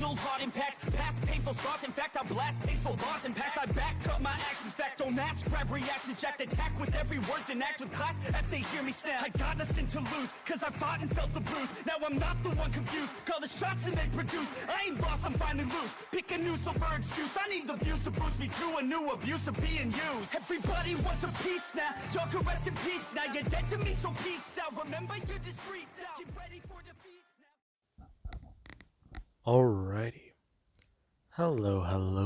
fatal heart impacts, past painful scars. In fact, I blast tasteful bars and pass. I back up my actions, fact don't ask, grab reactions, jacked attack with every word, then act with class as they hear me snap. I got nothing to lose, cause I fought and felt the bruise. Now I'm not the one confused, call the shots and they produce. I ain't lost, I'm finally loose. Pick a new silver excuse, I need the views to boost me to a new abuse of being used. Everybody wants a piece now, y'all can rest in peace now. You're dead to me, so peace out. Remember, you're just freaked out. Get ready for defeat now. Alrighty. Hello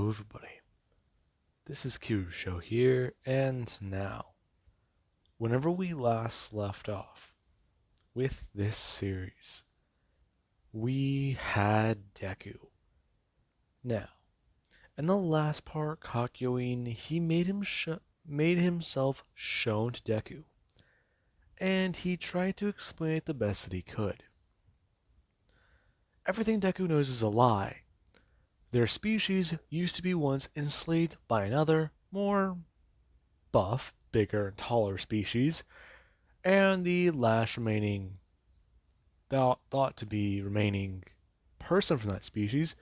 everybody. This is Kirusho here, and now, whenever we last left off with this series, we had Deku. Now, in the last part, Kakyoin, he made himself shown to Deku, and he tried to explain it the best that he could. Everything Deku knows is a lie. Their species used to be once enslaved by another, more buff, bigger, and taller species, and the last remaining, thought to be remaining person from that species,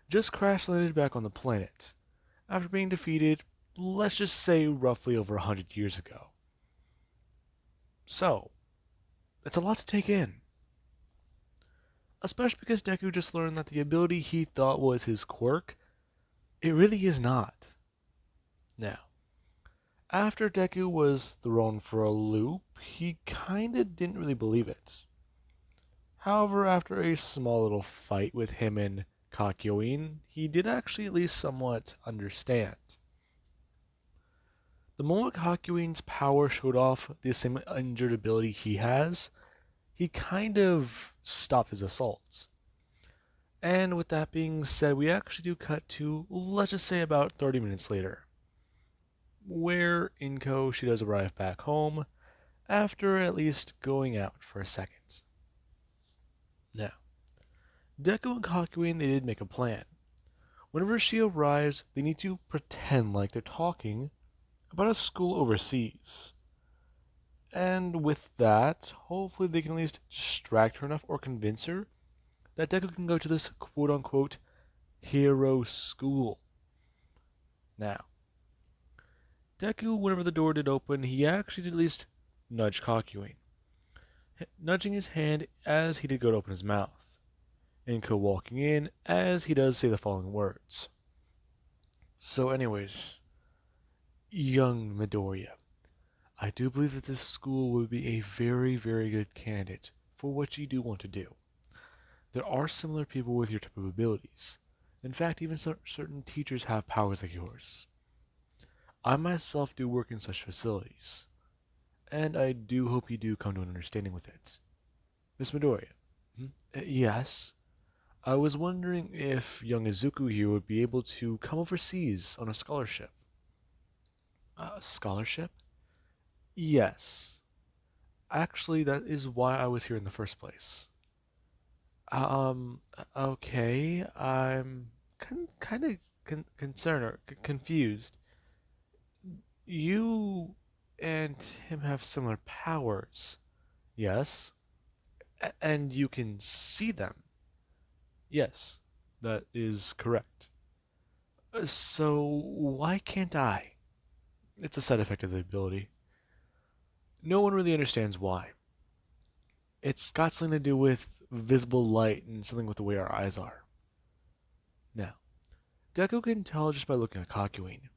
just crash landed back on the planet, after being defeated, let's just say roughly over 100 years ago. So, it's a lot to take in. Especially because Deku just learned that the ability he thought was his quirk, it really is not. Now, after Deku was thrown for a loop, he kinda didn't really believe it. However, after a small little fight with him and Kakyoin, he did actually at least somewhat understand. The moment Kakyoin's power showed off the same injured ability he has, he kind of stopped his assaults. And with that being said, we actually do cut to, let's just say about 30 minutes later, where Inko, she does arrive back home, after at least going out for a second. Now, Deku and Kakyoin, they did make a plan. Whenever she arrives, they need to pretend like they're talking about a school overseas. And with that, hopefully they can at least distract her enough or convince her that Deku can go to this quote-unquote hero school. Now, Deku, whenever the door did open, he actually did at least nudge Kakyoin, nudging his hand as he did go to open his mouth. Inko walking in as he does say the following words. So anyways, young Midoriya, I do believe that this school would be a very, very good candidate for what you do want to do. There are similar people with your type of abilities. In fact, even certain teachers have powers like yours. I myself do work in such facilities, and I do hope you do come to an understanding with it. Miss Midoriya? Yes? I was wondering if young Izuku here would be able to come overseas on a scholarship. A scholarship? Yes. Actually, that is why I was here in the first place. Okay, I'm kind of concerned or confused. You and him have similar powers, yes? And you can see them. Yes, that is correct. So, why can't I? It's a side effect of the ability. No one really understands why. It's got something to do with visible light and something with the way our eyes are. Now, Deku can tell just by looking at Kakyoin.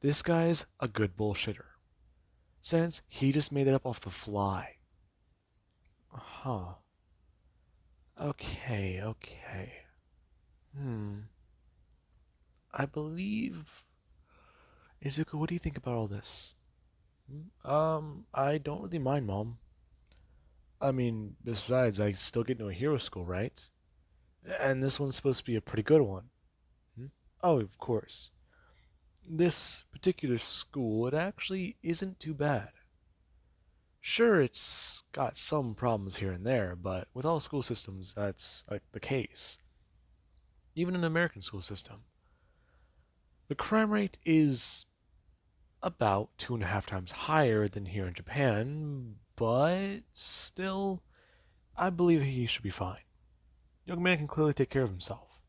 This guy's a good bullshitter, since he just made it up off the fly. Huh. Okay. I believe... Izuku, what do you think about all this? I don't really mind, Mom. I mean, besides, I still get into a hero school, right? And this one's supposed to be a pretty good one. Oh, of course. This particular school, it actually isn't too bad. Sure, it's got some problems here and there, but with all school systems, that's like the case. Even an American school system. The crime rate is about 2.5 times higher than here in Japan, but still, I believe he should be fine. Young man can clearly take care of himself.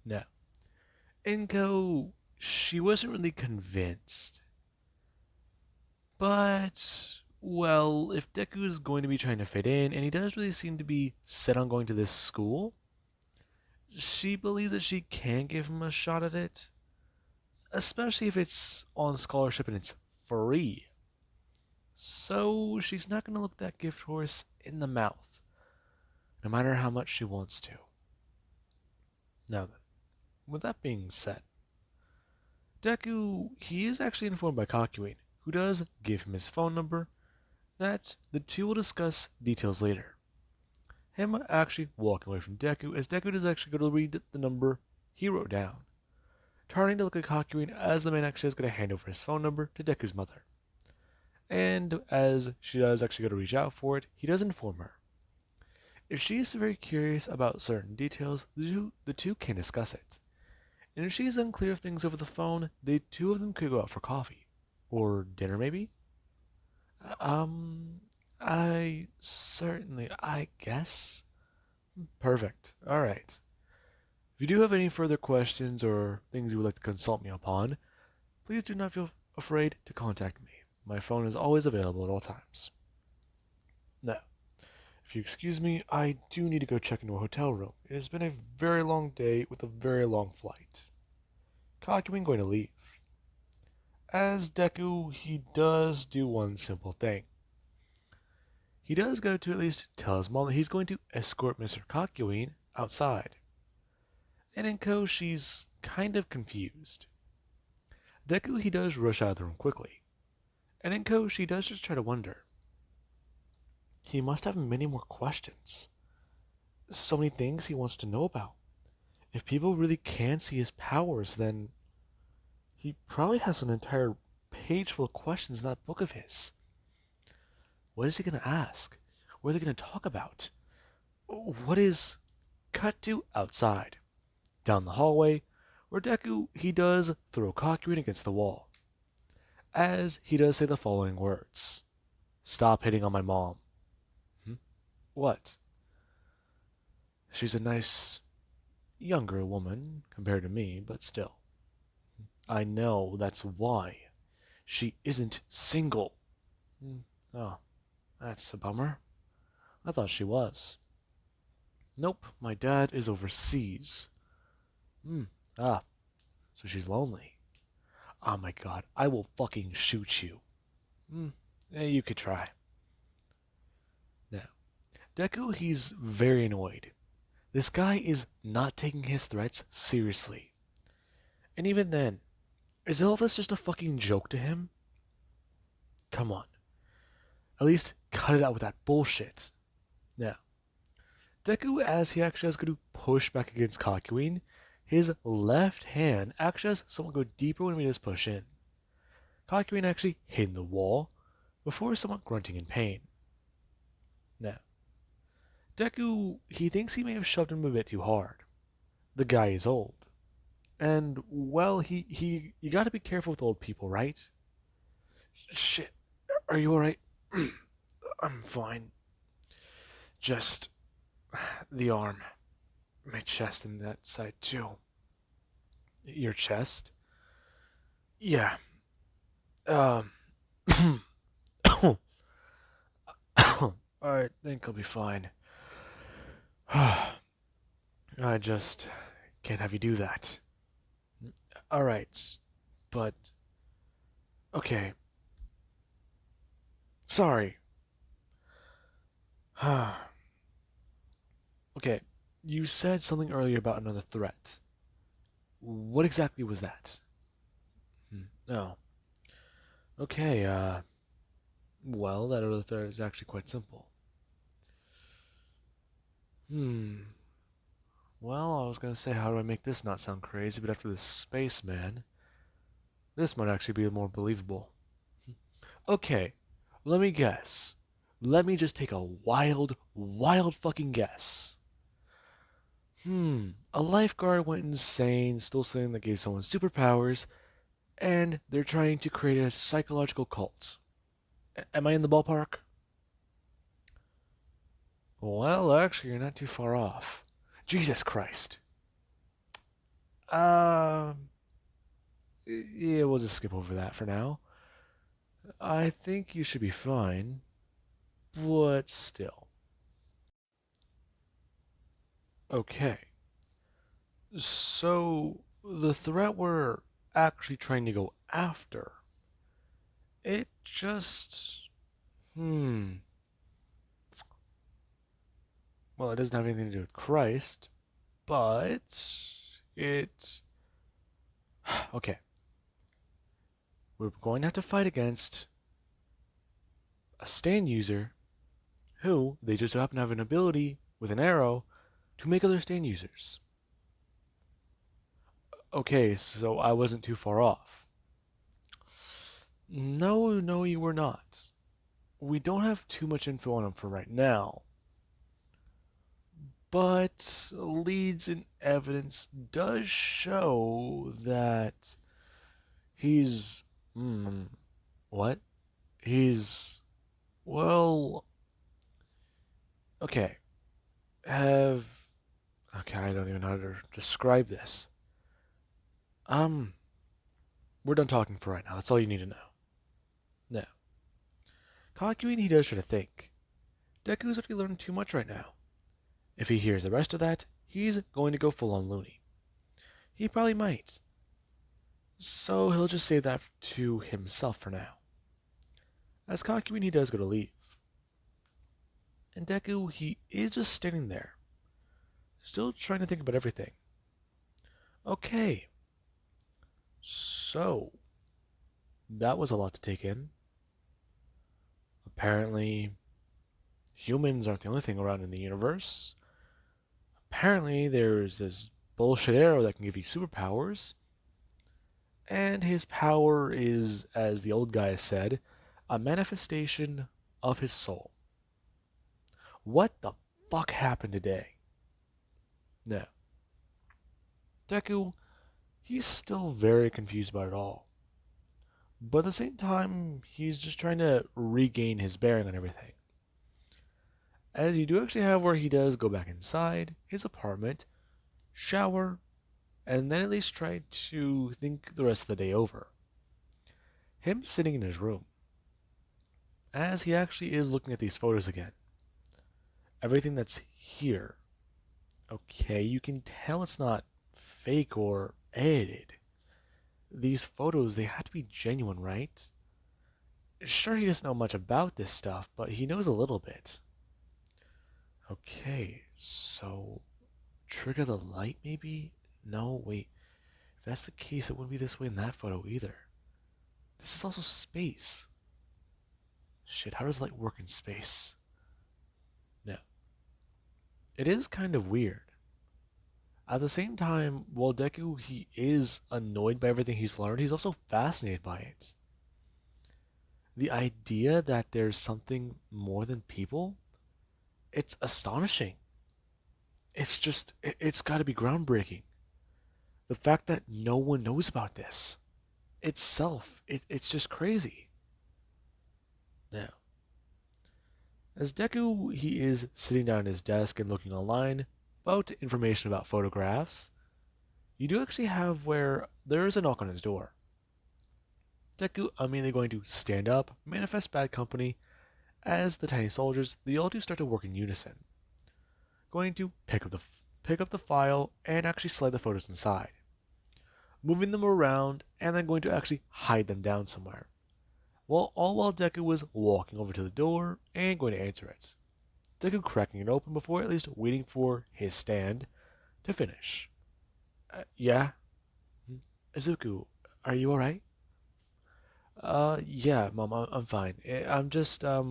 Now, Inko, she wasn't really convinced. But, well, if Deku is going to be trying to fit in, and he does really seem to be set on going to this school, she believes that she can give him a shot at it, especially if it's on scholarship and it's free. So she's not going to look that gift horse in the mouth, no matter how much she wants to. Now then, with that being said, Deku, he is actually informed by Kakyoin, who does give him his phone number, that the two will discuss details later. Him actually walking away from Deku, as Deku does actually go to read the number he wrote down, turning to look at Kakyoin as the man actually is going to hand over his phone number to Deku's mother. And as she does actually go to reach out for it, he does inform her. If she is very curious about certain details, the two can discuss it. And if she is unclear of things over the phone, the two of them could go out for coffee. Or dinner, maybe? I guess. Perfect. Alright. If you do have any further questions or things you would like to consult me upon, please do not feel afraid to contact me. My phone is always available at all times. Now, if you excuse me, I do need to go check into a hotel room. It has been a very long day with a very long flight. Kakyoin going to leave. As Deku, he does do one simple thing. He does go to at least tell his mom that he's going to escort Mr. Kakyoin outside. And Inko, she's kind of confused. Deku, he does rush out of the room quickly. And Inko, she does just try to wonder. He must have many more questions. So many things he wants to know about. If people really can see his powers, then he probably has an entire page full of questions in that book of his. What is he going to ask? What are they going to talk about? What is cut to outside? Down the hallway, where Deku, he does throw Kakyoin against the wall. As he does say the following words. Stop hitting on my mom. What? She's a nice, younger woman compared to me, but still. I know that's why. She isn't single. Oh, that's a bummer. I thought she was. Nope, my dad is overseas. Ah, so she's lonely. Oh my god, I will fucking shoot you. You could try. Now, Deku, he's very annoyed. This guy is not taking his threats seriously. And even then, is all this just a fucking joke to him? Come on. At least cut it out with that bullshit. Now, Deku, as he actually has to push back against Kakyoin, his left hand actually has someone go deeper when we just push in. Kakyoin actually hitting the wall before somewhat grunting in pain. Now, Deku, he thinks he may have shoved him a bit too hard. The guy is old. And, well, you gotta be careful with old people, right? Shit, are you alright? I'm fine. Just the arm. My chest and that side too. Your chest? Yeah. Um. I think I'll be fine. I just can't have you do that. Alright, but. Okay. Sorry. Okay, you said something earlier about another threat. What exactly was that? No. Okay, well, that other threat is actually quite simple. Well, I was gonna say, how do I make this not sound crazy, but after this spaceman, this might actually be more believable. Okay, let me guess. Let me just take a wild, wild fucking guess. A lifeguard went insane, stole something that gave someone superpowers, and they're trying to create a psychological cult. Am I in the ballpark? Well, actually, you're not too far off. Jesus Christ. Um, yeah, we'll just skip over that for now. I think you should be fine, but still. Okay, so the threat we're actually trying to go after, it just. Well, it doesn't have anything to do with Christ, but it. Okay, we're going to have to fight against a stand user who they just happen to have an ability with an arrow to make other stand users. Okay, so I wasn't too far off. No, no, you were not. We don't have too much info on him for right now, but leads and evidence does show that he's. What? He's. Well. Okay. Have. Okay, I don't even know how to describe this. Um, we're done talking for right now. That's all you need to know. Now, Kakyoin, he does try to think. Deku's already learned too much right now. If he hears the rest of that, he's going to go full on loony. He probably might. So he'll just save that to himself for now. As Kakyoin, he does go to leave. And Deku, he is just standing there, still trying to think about everything. Okay, so that was a lot to take in. Apparently, humans aren't the only thing around in the universe. Apparently, there's this bullshit arrow that can give you superpowers. And his power is, as the old guy said, a manifestation of his soul. What the fuck happened today? Now, Deku, he's still very confused about it all. But at the same time, he's just trying to regain his bearing on everything. As you do actually have where he does go back inside his apartment, shower, and then at least try to think the rest of the day over. Him sitting in his room, as he actually is looking at these photos again. Everything that's here, okay, you can tell it's not fake or edited. These photos, they have to be genuine, right? Sure, he doesn't know much about this stuff, but he knows a little bit. Okay, so trigger the light maybe? No, wait. If that's the case, it wouldn't be this way in that photo either. This is also space. Shit, how does light work in space? No. It is kind of weird. At the same time, while Deku he is annoyed by everything he's learned, he's also fascinated by it. The idea that there's something more than people, it's astonishing. It's got to be groundbreaking. The fact that no one knows about this itself, it's just crazy. Now, as Deku he is sitting down at his desk and looking online about information about photographs, you do actually have where there is a knock on his door. Deku immediately going to stand up, manifest bad company, as the tiny soldiers, they all do start to work in unison. Going to pick up the file and actually slide the photos inside, moving them around and then going to actually hide them down somewhere. All while Deku was walking over to the door and going to answer it. Deku cracking it open before at least waiting for his stand to finish. Yeah? Izuku, are you alright? Yeah, Mom, I'm fine. I'm just, a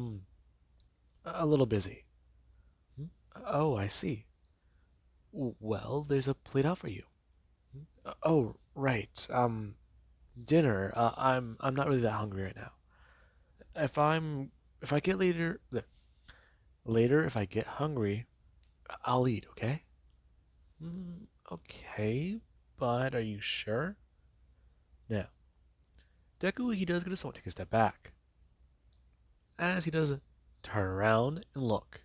little busy. "Hmm? Oh, I see. Well, there's a plate out for you. Oh, right. Dinner. I'm not really that hungry right now. If I'm, if I get later, if I get hungry, I'll eat, okay? Okay, but are you sure? Now, Deku, he does get to somewhat take a step back. As he does turn around and look.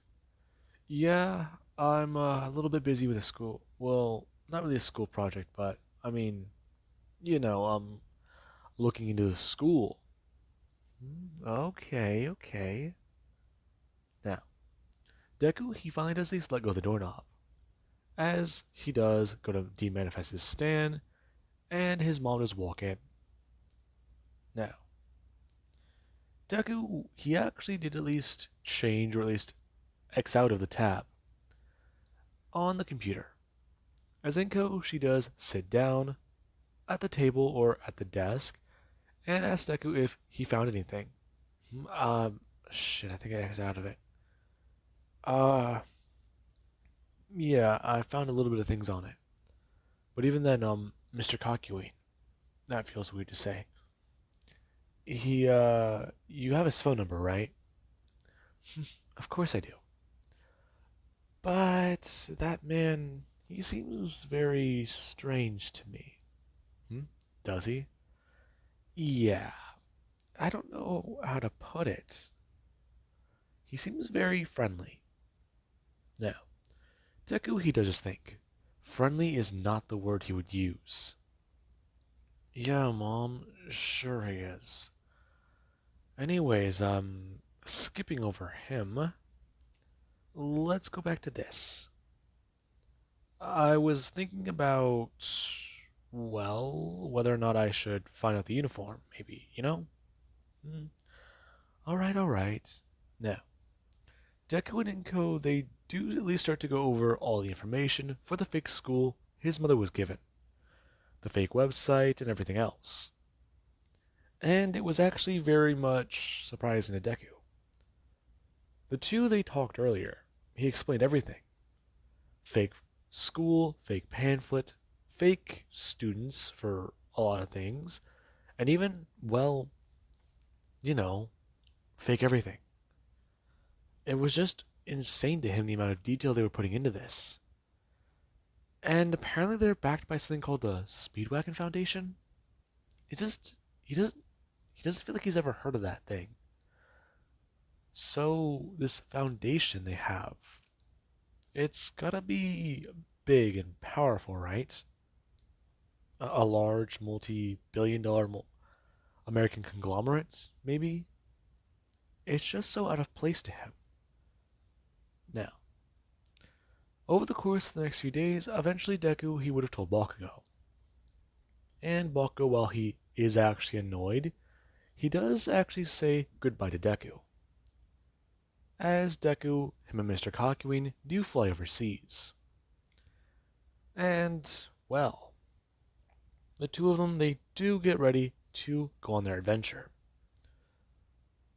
Yeah, I'm a little bit busy with a school. Well, not really a school project, but I mean, you know, looking into the school. Okay, okay. Now, Deku, he finally does at least let go of the doorknob. As he does go to demanifest his stand, and his mom does walk in. Now, Deku, he actually did at least change or at least X out of the tab on the computer. As Inko, she does sit down at the table or at the desk and asks Deku if he found anything. Um, shit, I think I X'd out of it. Uh, yeah, I found a little bit of things on it. But even then, Mr. Kakyoin, that feels weird to say. You have his phone number, right? Of course I do. But that man, he seems very strange to me. Hmm? Does he? Yeah, I don't know how to put it. He seems very friendly. Now, Deku, he does just think. Friendly is not the word he would use. Yeah, Mom, sure he is. Anyways, skipping over him, let's go back to this. I was thinking about, well, whether or not I should find out the uniform, maybe, you know? Hmm. Alright, alright. Now, Deku and Inko, they do at least start to go over all the information for the fake school his mother was given, the fake website, and everything else. And it was actually very much surprising to Deku. The two they talked earlier, he explained everything. Fake school, fake pamphlet, fake students for a lot of things, and even, well, you know, fake everything. It was just insane to him the amount of detail they were putting into this. And apparently they're backed by something called the Speedwagon Foundation. It's just he doesn't feel like he's ever heard of that thing. So this foundation they have, it's gotta be big and powerful, right? A large multi-billion-dollar American conglomerate, maybe? It's just so out of place to him. Now, over the course of the next few days, eventually Deku he would have told Bakugo. And Bakugo, while he is actually annoyed, he does actually say goodbye to Deku. As Deku, him and Mr. Kakyoin do fly overseas. And, well, the two of them, they do get ready to go on their adventure.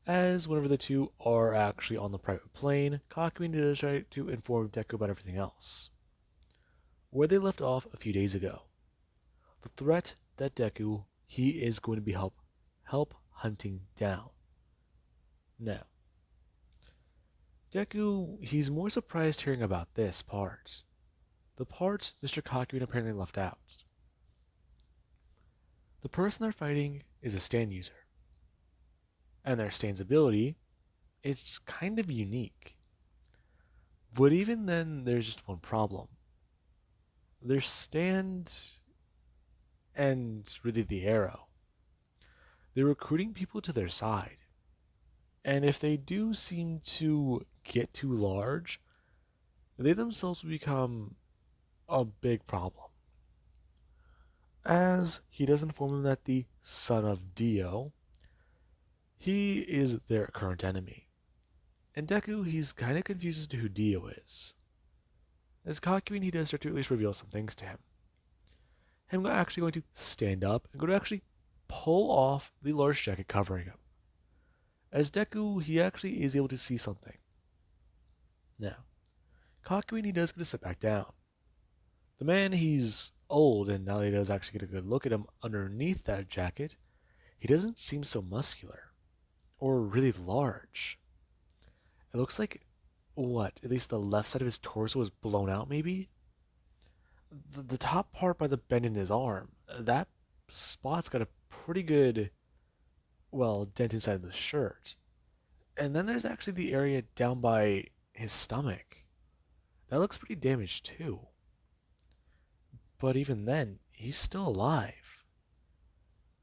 As whenever the two are actually on the private plane, Kakyoin does try to inform Deku about everything else. Where they left off a few days ago. The threat that Deku, he is going to be help hunting down. Now, Deku, he's more surprised hearing about this part. The part Mr. Kakyoin apparently left out. The person they're fighting is a stand user. And their stand's ability, it's kind of unique. But even then, there's just one problem. Their stand and really the arrow, they're recruiting people to their side. And if they do seem to get too large, they themselves will become a big problem. As he does inform them that the son of Dio, he is their current enemy. And Deku, he's kind of confused as to who Dio is. As Kakyoin, he does start to at least reveal some things to him. Him actually going to stand up and go to actually pull off the large jacket covering him. As Deku, he actually is able to see something. Now, Kakyoin, he does get to sit back down. The man, he's old, and now he does actually get a good look at him underneath that jacket. He doesn't seem so muscular, or really large. It looks like, what, at least the left side of his torso was blown out, maybe? The top part by the bend in his arm, that spot's got a pretty good, well, dent inside the shirt. And then there's actually the area down by his stomach. That looks pretty damaged too. But even then, he's still alive.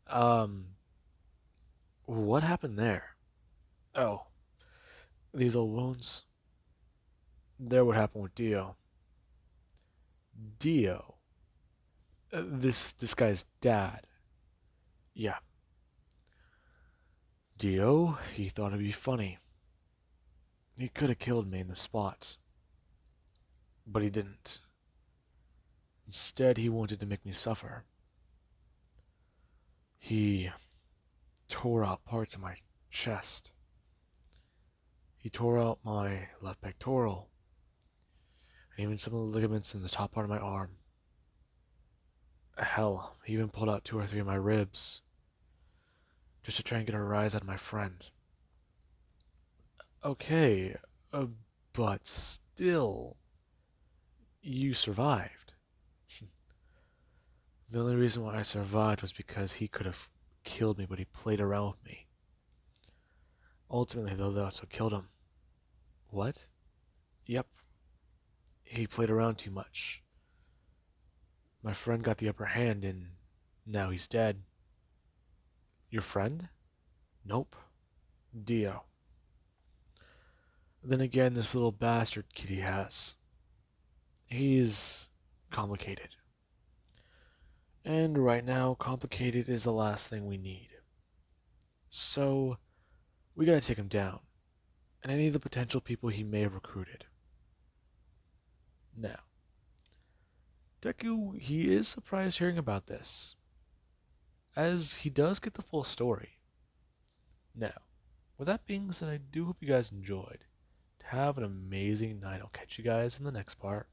Um, what happened there? Oh, these old wounds. They're what happened with Dio. Dio? This guy's dad. Yeah, Dio, he thought it'd be funny. He could have killed me in the spot, but he didn't. Instead, he wanted to make me suffer. He tore out parts of my chest. He tore out my left pectoral, and even some of the ligaments in the top part of my arm. Hell, he even pulled out 2 or 3 of my ribs, just to try and get a rise out of my friend. Okay, but still, you survived. The only reason why I survived was because he could have killed me, but he played around with me. Ultimately, though, that's what killed him. What? Yep, he played around too much. My friend got the upper hand, and now he's dead. Your friend? Nope. Dio. Then again, this little bastard kid he has. He's complicated. And right now, complicated is the last thing we need. So, we gotta take him down. And any of the potential people he may have recruited. Now, Deku, he is surprised hearing about this, as he does get the full story. Now, with that being said, I do hope you guys enjoyed. Have an amazing night. I'll catch you guys in the next part.